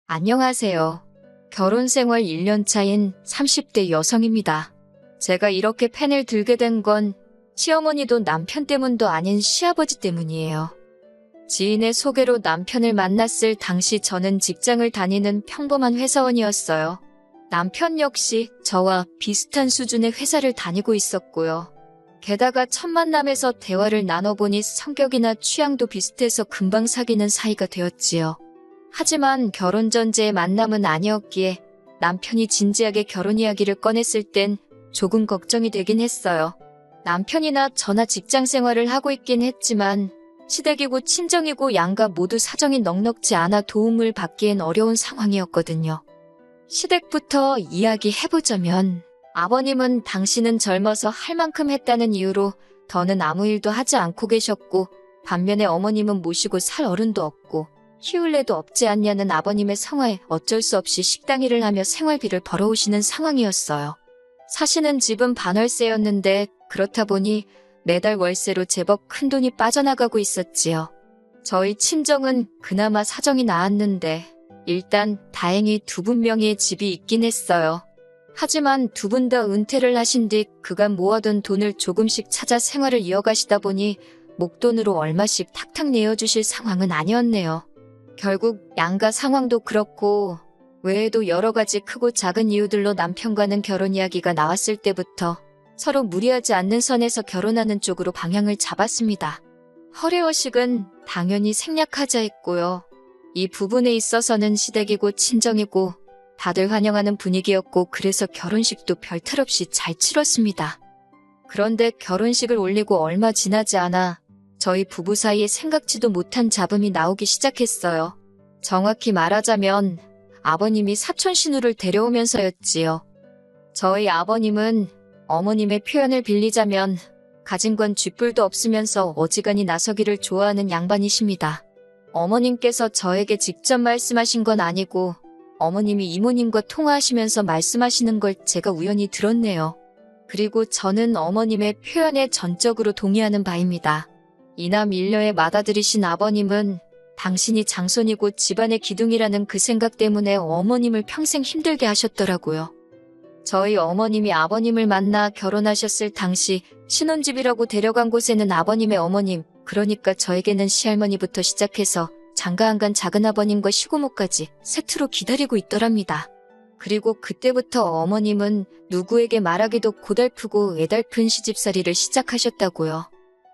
안녕하세요. 결혼 생활 1년 차인 30대 여성입니다. 제가 이렇게 펜을 들게 된 건 시어머니도 남편 때문도 아닌 시아버지 때문이에요. 지인의 소개로 남편을 만났을 당시 저는 직장을 다니는 평범한 회사원이었어요. 남편 역시 저와 비슷한 수준의 회사를 다니고 있었고요. 게다가 첫 만남에서 대화를 나눠보니 성격이나 취향도 비슷해서 금방 사귀는 사이가 되었지요. 하지만 결혼 전제의 만남은 아니었기에 남편이 진지하게 결혼 이야기를 꺼냈을 땐 조금 걱정이 되긴 했어요. 남편이나 저나 직장 생활을 하고 있긴 했지만 시댁이고 친정이고 양가 모두 사정이 넉넉지 않아 도움을 받기엔 어려운 상황이었거든요. 시댁부터 이야기해보자면 아버님은 당신은 젊어서 할 만큼 했다는 이유로 더는 아무 일도 하지 않고 계셨고, 반면에 어머님은 모시고 살 어른도 없고 키울래도 없지 않냐는 아버님의 성화에 어쩔 수 없이 식당 일을 하며 생활비를 벌어오시는 상황이었어요. 사시는 집은 반월세였는데 그렇다 보니 매달 월세로 제법 큰돈이 빠져나가고 있었지요. 저희 친정은 그나마 사정이 나았는데 일단 다행히 두 분 명의의 집이 있긴 했어요. 하지만 두 분 다 은퇴를 하신 뒤 그간 모아둔 돈을 조금씩 찾아 생활을 이어가시다 보니 목돈으로 얼마씩 탁탁 내어주실 상황은 아니었네요. 결국 양가 상황도 그렇고 외에도 여러 가지 크고 작은 이유들로 남편과는 결혼 이야기가 나왔을 때부터 서로 무리하지 않는 선에서 결혼하는 쪽으로 방향을 잡았습니다. 허례허식은 당연히 생략하자 했고요. 이 부분에 있어서는 시댁이고 친정이고 다들 환영하는 분위기였고 그래서 결혼식도 별탈 없이 잘 치렀습니다. 그런데 결혼식을 올리고 얼마 지나지 않아 저희 부부 사이에 생각지도 못한 잡음이 나오기 시작했어요. 정확히 말하자면 아버님이 사촌 신우를 데려오면서였지요. 저희 아버님은 어머님의 표현을 빌리자면 가진 건 쥐뿔도 없으면서 어지간히 나서기를 좋아하는 양반이십니다. 어머님께서 저에게 직접 말씀하신 건 아니고 어머님이 이모님과 통화하시면서 말씀하시는 걸 제가 우연히 들었네요. 그리고 저는 어머님의 표현에 전적으로 동의하는 바입니다. 이남 일녀에 맏아들이신 아버님은 당신이 장손이고 집안의 기둥이라는 그 생각 때문에 어머님을 평생 힘들게 하셨더라고요. 저희 어머님이 아버님을 만나 결혼하셨을 당시 신혼집이라고 데려간 곳에는 아버님의 어머님, 그러니까 저에게는 시할머니부터 시작해서 장가안간 작은아버님과 시고모까지 세트로 기다리고 있더랍니다. 그리고 그때부터 어머님은 누구에게 말하기도 고달프고 애달픈 시집살이를 시작하셨다고요.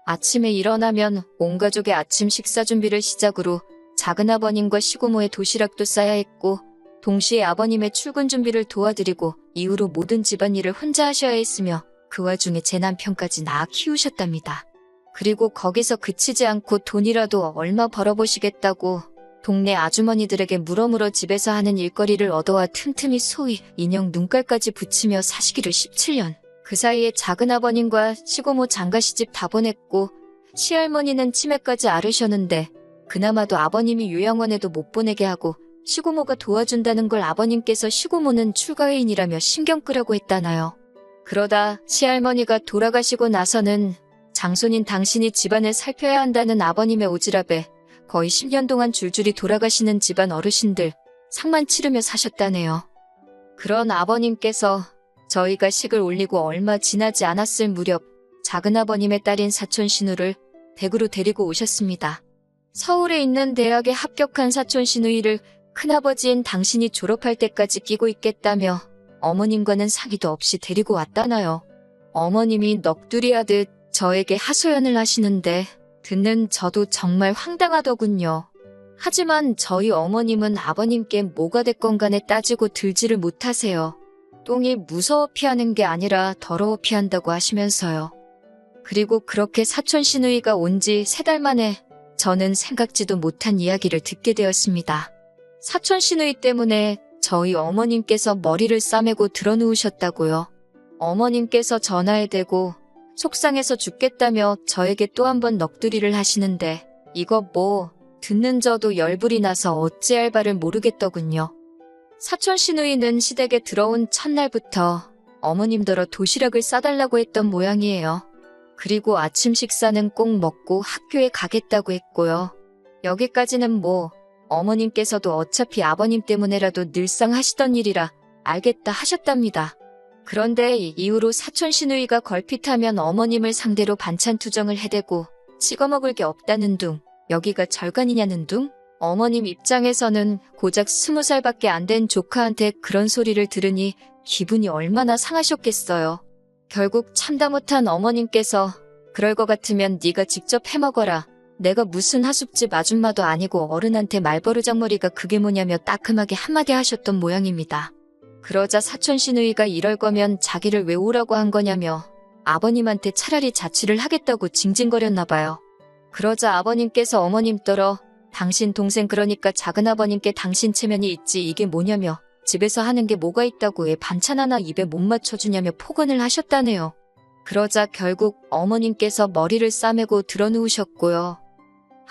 아침에 일어나면 온 가족의 아침 식사 준비를 시작으로 작은아버님과 시고모의 도시락도 싸야 했고 동시에 아버님의 출근 준비를 도와드리고 이후로 모든 집안일을 혼자 하셔야 했으며 그 와중에 제 남편까지 낳아 키우셨답니다. 그리고 거기서 그치지 않고 돈이라도 얼마 벌어보시겠다고 동네 아주머니들에게 물어물어 집에서 하는 일거리를 얻어와 틈틈이 소위 인형 눈깔까지 붙이며 사시기를 17년. 그 사이에 작은아버님과 시고모 장가시집 다 보냈고 시할머니는 치매까지 앓으셨는데 그나마도 아버님이 요양원에도 못 보내게 하고 시고모가 도와준다는 걸 아버님께서 시고모는 출가회인이라며 신경 끄라고 했다나요. 그러다 시할머니가 돌아가시고 나서는 장손인 당신이 집안을 살펴야 한다는 아버님의 오지랖에 거의 10년 동안 줄줄이 돌아가시는 집안 어르신들 상만 치르며 사셨다네요. 그런 아버님께서 저희가 식을 올리고 얼마 지나지 않았을 무렵 작은아버님의 딸인 사촌 신우를 댁으로 데리고 오셨습니다. 서울에 있는 대학에 합격한 사촌 신우이를 큰아버지인 당신이 졸업할 때까지 끼고 있겠다며 어머님과는 상의도 없이 데리고 왔다나요. 어머님이 넋두리하듯 저에게 하소연을 하시는데 듣는 저도 정말 황당하더군요. 하지만 저희 어머님은 아버님께 뭐가 됐건 간에 따지고 들지를 못하세요. 똥이 무서워 피하는 게 아니라 더러워 피한다고 하시면서요. 그리고 그렇게 사촌 시누이가 온 지 3달 만에 저는 생각지도 못한 이야기를 듣게 되었습니다. 사촌 시누이 때문에 저희 어머님께서 머리를 싸매고 드러누우셨다고요. 어머님께서 전화에 대고 속상해서 죽겠다며 저에게 또 한 번 넋두리를 하시는데 이거 뭐 듣는 저도 열불이 나서 어찌할 바를 모르겠더군요. 사촌 시누이는 시댁에 들어온 첫날부터 어머님더러 도시락을 싸달라고 했던 모양이에요. 그리고 아침 식사는 꼭 먹고 학교에 가겠다고 했고요. 여기까지는 뭐 어머님께서도 어차피 아버님 때문에라도 늘상 하시던 일이라 알겠다 하셨답니다. 그런데 이후로 사촌 시누이가 걸핏하면 어머님을 상대로 반찬 투정을 해대고 찍어먹을 게 없다는 둥, 여기가 절간이냐는 둥, 어머님 입장에서는 고작 20살밖에 안 된 조카한테 그런 소리를 들으니 기분이 얼마나 상하셨겠어요. 결국 참다 못한 어머님께서 그럴 것 같으면 네가 직접 해먹어라. 내가 무슨 하숙집 아줌마도 아니고 어른한테 말버르장머리가 그게 뭐냐며 따끔하게 한마디 하셨던 모양입니다. 그러자 사촌 시누이가 이럴 거면 자기를 왜 오라고 한 거냐며 아버님한테 차라리 자취를 하겠다고 징징거렸나 봐요. 그러자 아버님께서 어머님 떨어 당신 동생 그러니까 작은아버님께 당신 체면이 있지 이게 뭐냐며 집에서 하는 게 뭐가 있다고 애 반찬 하나 입에 못 맞춰주냐며 폭언을 하셨다네요. 그러자 결국 어머님께서 머리를 싸매고 드러누우셨고요.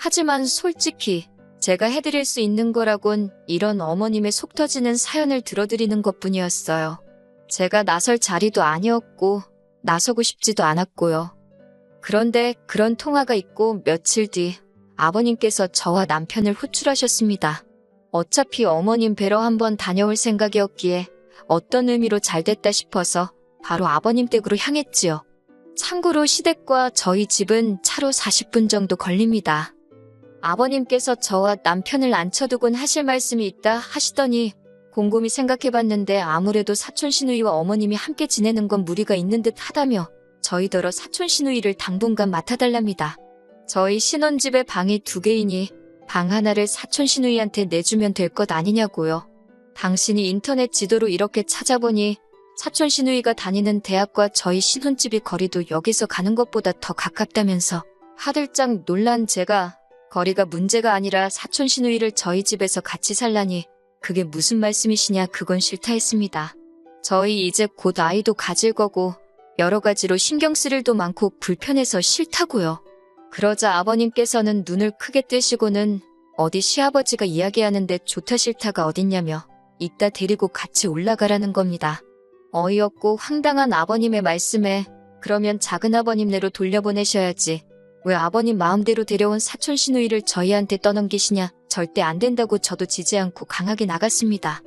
하지만 솔직히 제가 해드릴 수 있는 거라곤 이런 어머님의 속 터지는 사연을 들어드리는 것뿐이었어요. 제가 나설 자리도 아니었고 나서고 싶지도 않았고요. 그런데 그런 통화가 있고 며칠 뒤 아버님께서 저와 남편을 호출하셨습니다. 어차피 어머님 뵈러 한번 다녀올 생각이었기에 어떤 의미로 잘됐다 싶어서 바로 아버님 댁으로 향했지요. 참고로 시댁과 저희 집은 차로 40분 정도 걸립니다. 아버님께서 저와 남편을 앉혀두곤 하실 말씀이 있다 하시더니 곰곰이 생각해봤는데 아무래도 사촌 시누이와 어머님이 함께 지내는 건 무리가 있는 듯 하다며 저희더러 사촌 시누이를 당분간 맡아달랍니다. 저희 신혼집에 방이 2개이니 방 하나를 사촌 시누이한테 내주면 될 것 아니냐고요. 당신이 인터넷 지도로 이렇게 찾아보니 사촌 시누이가 다니는 대학과 저희 신혼집이 거리도 여기서 가는 것보다 더 가깝다면서 화들짝 놀란 제가 거리가 문제가 아니라 사촌 시누이를 저희 집에서 같이 살라니 그게 무슨 말씀이시냐 그건 싫다 했습니다. 저희 이제 곧 아이도 가질 거고 여러 가지로 신경 쓸 일도 많고 불편해서 싫다고요. 그러자 아버님께서는 눈을 크게 뜨시고는 어디 시아버지가 이야기하는데 좋다 싫다가 어딨냐며 이따 데리고 같이 올라가라는 겁니다. 어이없고 황당한 아버님의 말씀에 그러면 작은아버님네로 돌려보내셔야지. 왜 아버님 마음대로 데려온 사촌 시누이를 저희한테 떠넘기시냐. 절대 안 된다고 저도 지지 않고 강하게 나갔습니다.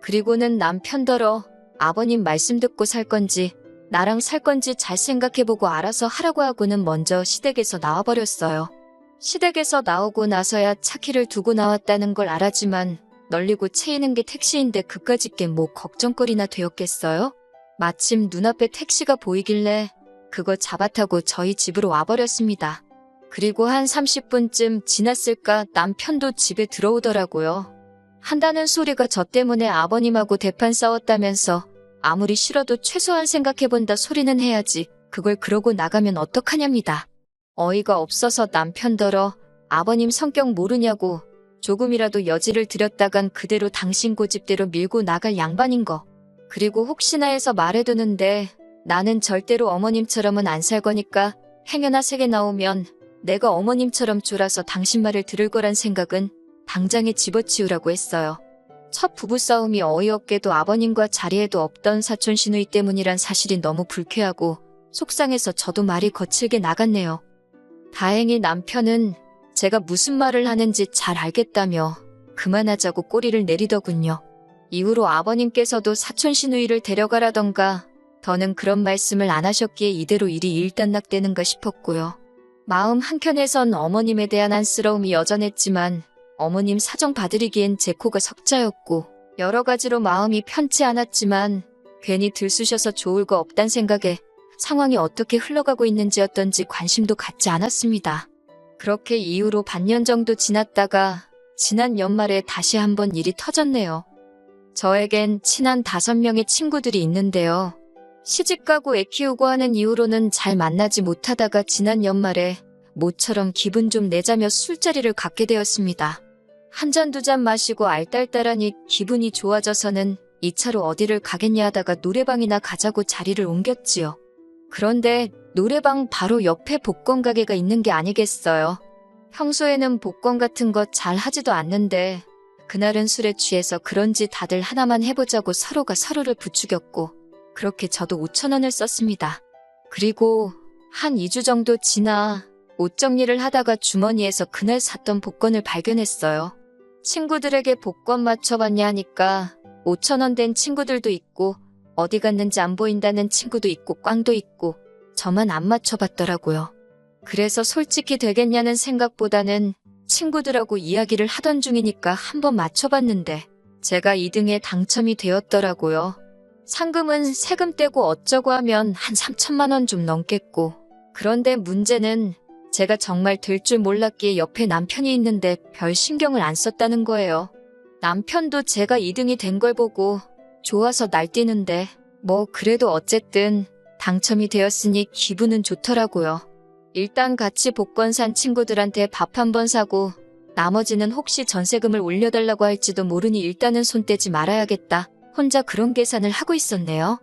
그리고는 남편더러 아버님 말씀 듣고 살 건지 나랑 살 건지 잘 생각해보고 알아서 하라고 하고는 먼저 시댁에서 나와버렸어요. 시댁에서 나오고 나서야 차 키를 두고 나왔다는 걸 알았지만 널리고 채이는 게 택시인데 그까짓 게 뭐 걱정거리나 되었겠어요? 마침 눈앞에 택시가 보이길래 그거 잡아타고 저희 집으로 와버렸습니다. 그리고 한 30분쯤 지났을까 남편도 집에 들어오더라고요. 한다는 소리가 저 때문에 아버님하고 대판 싸웠다면서 아무리 싫어도 최소한 생각해본다 소리는 해야지 그걸 그러고 나가면 어떡하냐입니다. 어이가 없어서 남편더러 아버님 성격 모르냐고 조금이라도 여지를 들였다간 그대로 당신 고집대로 밀고 나갈 양반인 거. 그리고 혹시나 해서 말해두는데 나는 절대로 어머님처럼은 안 살 거니까 행여나 세게 나오면 내가 어머님처럼 졸아서 당신 말을 들을 거란 생각은 당장에 집어치우라고 했어요. 첫 부부싸움이 어이없게도 아버님과 자리에도 없던 사촌 시누이 때문이란 사실이 너무 불쾌하고 속상해서 저도 말이 거칠게 나갔네요. 다행히 남편은 제가 무슨 말을 하는지 잘 알겠다며 그만하자고 꼬리를 내리더군요. 이후로 아버님께서도 사촌 시누이를 데려가라던가 더는 그런 말씀을 안 하셨기에 이대로 일이 일단락되는가 싶었고요. 마음 한켠에선 어머님에 대한 안쓰러움이 여전했지만 어머님 사정 봐드리기엔 제 코가 석자였고 여러 가지로 마음이 편치 않았지만 괜히 들쑤셔서 좋을 거 없단 생각에 상황이 어떻게 흘러가고 있는지 어떤지 관심도 갖지 않았습니다. 그렇게 이후로 반년 정도 지났다가 지난 연말에 다시 한번 일이 터졌네요. 저에겐 친한 5명의 친구들이 있는데요. 시집가고 애 키우고 하는 이후로는 잘 만나지 못하다가 지난 연말에 모처럼 기분 좀 내자며 술자리를 갖게 되었습니다. 한 잔 두 잔 마시고 알딸딸하니 기분이 좋아져서는 2차로 어디를 가겠냐 하다가 노래방이나 가자고 자리를 옮겼지요. 그런데 노래방 바로 옆에 복권 가게가 있는 게 아니겠어요. 평소에는 복권 같은 거 잘 하지도 않는데 그날은 술에 취해서 그런지 다들 하나만 해보자고 서로가 서로를 부추겼고 그렇게 저도 5,000원을 썼습니다. 그리고 한 2주 정도 지나 옷 정리를 하다가 주머니에서 그날 샀던 복권을 발견했어요. 친구들에게 복권 맞춰봤냐 하니까 5,000원 된 친구들도 있고 어디 갔는지 안 보인다는 친구도 있고 꽝도 있고 저만 안 맞춰봤더라고요. 그래서 솔직히 되겠냐는 생각보다는 친구들하고 이야기를 하던 중이니까 한번 맞춰봤는데 제가 2등에 당첨이 되었더라고요. 상금은 세금 떼고 어쩌고 하면 한 3천만 원 좀 넘겠고 그런데 문제는 제가 정말 될 줄 몰랐기에 옆에 남편이 있는데 별 신경을 안 썼다는 거예요. 남편도 제가 2등이 된 걸 보고 좋아서 날뛰는데 뭐 그래도 어쨌든 당첨이 되었으니 기분은 좋더라고요. 일단 같이 복권 산 친구들한테 밥 한 번 사고 나머지는 혹시 전세금을 올려달라고 할지도 모르니 일단은 손 떼지 말아야겠다. 혼자 그런 계산을 하고 있었네요.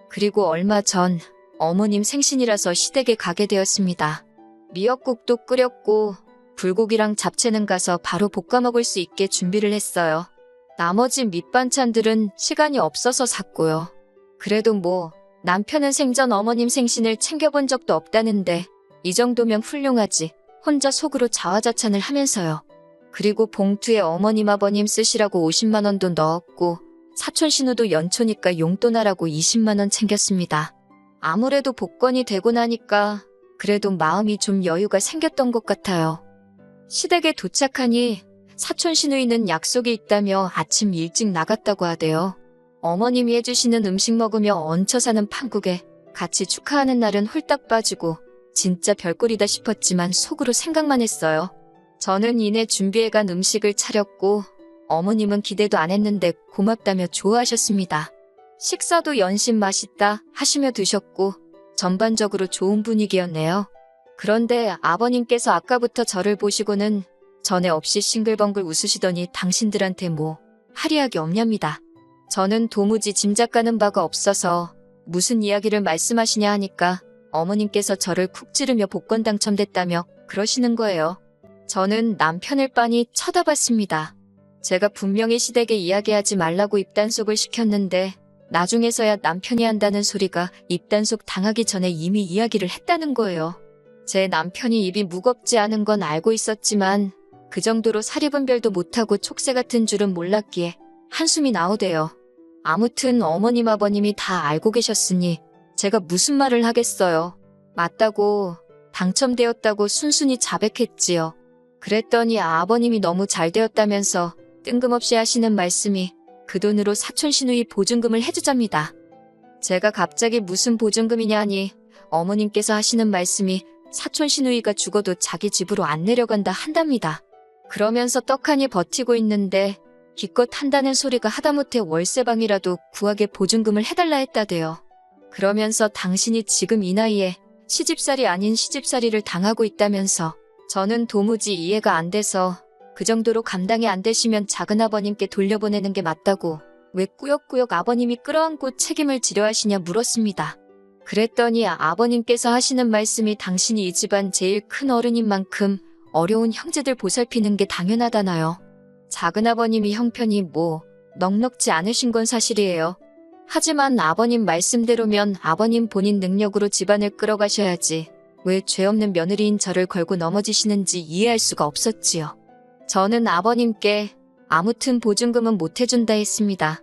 그리고 얼마 전 어머님 생신이라서 시댁에 가게 되었습니다. 미역국도 끓였고 불고기랑 잡채는 가서 바로 볶아 먹을 수 있게 준비를 했어요. 나머지 밑반찬들은 시간이 없어서 샀고요. 그래도 뭐 남편은 생전 어머님 생신을 챙겨본 적도 없다는데 이 정도면 훌륭하지. 혼자 속으로 자화자찬을 하면서요. 그리고 봉투에 어머님 아버님 쓰시라고 50만 원도 넣었고 사촌 신우도 연초니까 용돈 하라고 20만 원 챙겼습니다. 아무래도 복권이 되고 나니까 그래도 마음이 좀 여유가 생겼던 것 같아요. 시댁에 도착하니 사촌 시누이는 약속이 있다며 아침 일찍 나갔다고 하대요. 어머님이 해주시는 음식 먹으며 얹혀 사는 판국에 같이 축하하는 날은 홀딱 빠지고 진짜 별꼴이다 싶었지만 속으로 생각만 했어요. 저는 이내 준비해간 음식을 차렸고 어머님은 기대도 안 했는데 고맙다며 좋아하셨습니다. 식사도 연신 맛있다 하시며 드셨고 전반적으로 좋은 분위기였네요. 그런데 아버님께서 아까부터 저를 보시고는 전에 없이 싱글벙글 웃으시더니 당신들한테 뭐 할이하기 없냐입니다. 저는 도무지 짐작가는 바가 없어서 무슨 이야기를 말씀하시냐 하니까 어머님께서 저를 쿡 찌르며 복권 당첨됐다며 그러시는 거예요. 저는 남편을 빤히 쳐다봤습니다. 제가 분명히 시댁에 이야기하지 말라고 입단속을 시켰는데 나중에서야 남편이 한다는 소리가 입단속 당하기 전에 이미 이야기를 했다는 거예요. 제 남편이 입이 무겁지 않은 건 알고 있었지만 그 정도로 사리분별도 못하고 촉새 같은 줄은 몰랐기에 한숨이 나오대요. 아무튼 어머님 아버님이 다 알고 계셨으니 제가 무슨 말을 하겠어요. 맞다고 당첨되었다고 순순히 자백했지요. 그랬더니 아버님이 너무 잘 되었다면서 뜬금없이 하시는 말씀이 그 돈으로 사촌 시누이 보증금을 해주잡니다. 제가 갑자기 무슨 보증금이냐 하니 어머님께서 하시는 말씀이 사촌 시누이가 죽어도 자기 집으로 안 내려간다 한답니다. 그러면서 떡하니 버티고 있는데 기껏 한다는 소리가 하다못해 월세방이라도 구하게 보증금을 해달라 했다대요. 그러면서 당신이 지금 이 나이에 시집살이 아닌 시집살이를 당하고 있다면서 저는 도무지 이해가 안 돼서 그 정도로 감당이 안 되시면 작은아버님께 돌려보내는 게 맞다고 왜 꾸역꾸역 아버님이 끌어안고 책임을 지려 하시냐 물었습니다. 그랬더니 아버님께서 하시는 말씀이 당신이 이 집안 제일 큰 어른인 만큼 어려운 형제들 보살피는 게 당연하다나요. 작은아버님이 형편이 뭐 넉넉지 않으신 건 사실이에요. 하지만 아버님 말씀대로면 아버님 본인 능력으로 집안을 끌어가셔야지 왜 죄 없는 며느리인 저를 걸고 넘어지시는지 이해할 수가 없었지요. 저는 아버님께 아무튼 보증금은 못 해준다 했습니다.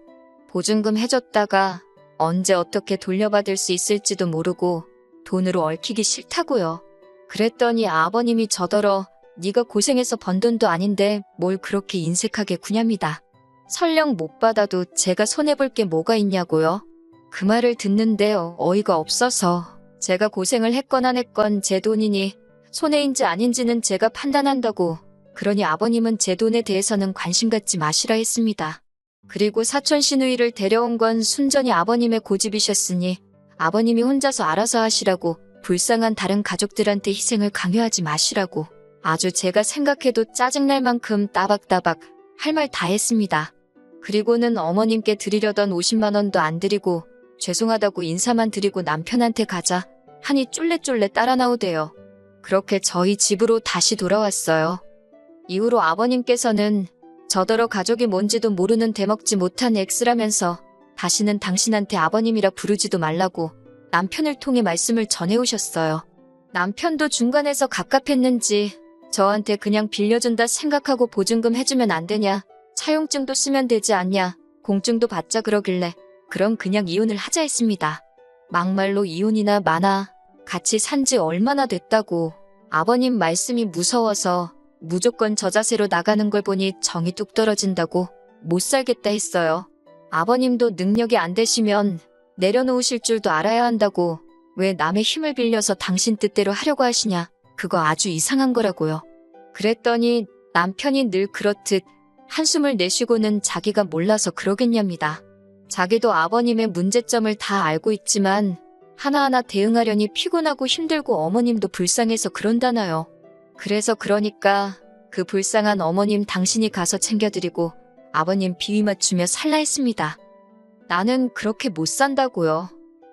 보증금 해줬다가 언제 어떻게 돌려받을 수 있을지도 모르고 돈으로 얽히기 싫다고요. 그랬더니 아버님이 저더러 네가 고생해서 번 돈도 아닌데 뭘 그렇게 인색하게 구냐입니다. 설령 못 받아도 제가 손해볼 게 뭐가 있냐고요. 그 말을 듣는데 어이가 없어서 제가 고생을 했건 안 했건 제 돈이니 손해인지 아닌지는 제가 판단한다고 그러니 아버님은 제 돈에 대해서는 관심 갖지 마시라 했습니다. 그리고 사촌 시누이를 데려온 건 순전히 아버님의 고집이셨으니 아버님이 혼자서 알아서 하시라고 불쌍한 다른 가족들한테 희생을 강요하지 마시라고 아주 제가 생각해도 짜증날 만큼 따박따박 할 말 다 했습니다. 그리고는 어머님께 드리려던 50만 원도 안 드리고 죄송하다고 인사만 드리고 남편한테 가자 하니 쫄래쫄래 따라 나오대요. 그렇게 저희 집으로 다시 돌아왔어요. 이후로 아버님께서는 저더러 가족이 뭔지도 모르는 대먹지 못한 X라면서 다시는 당신한테 아버님이라 부르지도 말라고 남편을 통해 말씀을 전해오셨어요. 남편도 중간에서 갑갑했는지 저한테 그냥 빌려준다 생각하고 보증금 해주면 안 되냐? 차용증도 쓰면 되지 않냐? 공증도 받자 그러길래 그럼 그냥 이혼을 하자 했습니다. 막말로 이혼이나 마나 같이 산지 얼마나 됐다고. 아버님 말씀이 무서워서 무조건 저 자세로 나가는 걸 보니 정이 뚝 떨어진다고 못 살겠다 했어요. 아버님도 능력이 안 되시면 내려놓으실 줄도 알아야 한다고. 왜 남의 힘을 빌려서 당신 뜻대로 하려고 하시냐. 그거 아주 이상한 거라고요. 그랬더니 남편이 늘 그렇듯 한숨을 내쉬고는 자기가 몰라서 그러겠냐입니다. 자기도 아버님의 문제점을 다 알고 있지만 하나하나 대응하려니 피곤하고 힘들고 어머님도 불쌍해서 그런다나요. 그래서 그러니까 그 불쌍한 어머님 당신이 가서 챙겨드리고 아버님 비위 맞추며 살라 했습니다. 나는 그렇게 못 산다고요.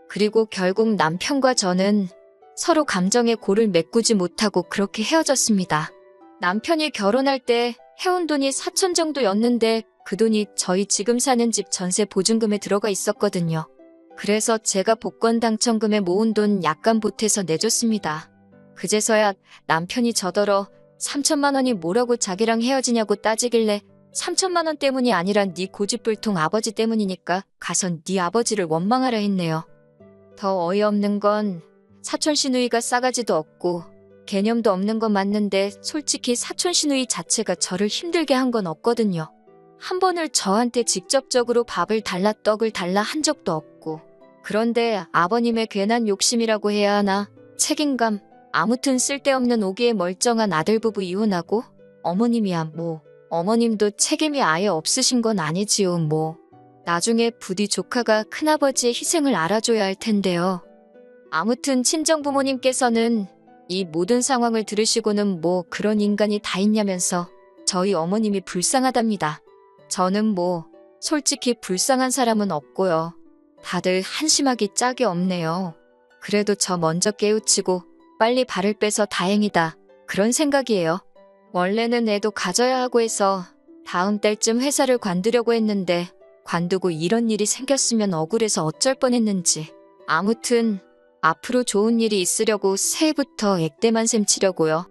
그리고 결국 남편과 저는 서로 감정의 골을 메꾸지 못하고 그렇게 헤어졌습니다. 남편이 결혼할 때 해온 돈이 4천 정도였는데 그 돈이 저희 지금 사는 집 전세 보증금에 들어가 있었거든요. 그래서 제가 복권 당첨금에 모은 돈 약간 보태서 내줬습니다. 그제서야 남편이 저더러 3천만 원이 뭐라고 자기랑 헤어지냐고 따지길래 3천만 원 때문이 아니라 네 고집불통 아버지 때문이니까 가선 네 아버지를 원망하라 했네요. 더 어이없는 건 사촌 시누이가 싸가지도 없고 개념도 없는 건 맞는데 솔직히 사촌 시누이 자체가 저를 힘들게 한 건 없거든요. 한 번을 저한테 직접적으로 밥을 달라 떡을 달라 한 적도 없고. 그런데 아버님의 괜한 욕심이라고 해야 하나? 책임감? 아무튼 쓸데없는 오기에 멀쩡한 아들 부부 이혼하고 어머님이야 뭐. 어머님도 책임이 아예 없으신 건 아니지요 뭐. 나중에 부디 조카가 큰아버지의 희생을 알아줘야 할 텐데요. 아무튼 친정부모님께서는 이 모든 상황을 들으시고는 뭐 그런 인간이 다 있냐면서 저희 어머님이 불쌍하답니다. 저는 뭐 솔직히 불쌍한 사람은 없고요. 다들 한심하기 짝이 없네요. 그래도 저 먼저 깨우치고 빨리 발을 빼서 다행이다. 그런 생각이에요. 원래는 애도 가져야 하고 해서 다음 달쯤 회사를 관두려고 했는데 관두고 이런 일이 생겼으면 억울해서 어쩔 뻔했는지. 아무튼 앞으로 좋은 일이 있으려고 새해부터 액대만 셈치려고요.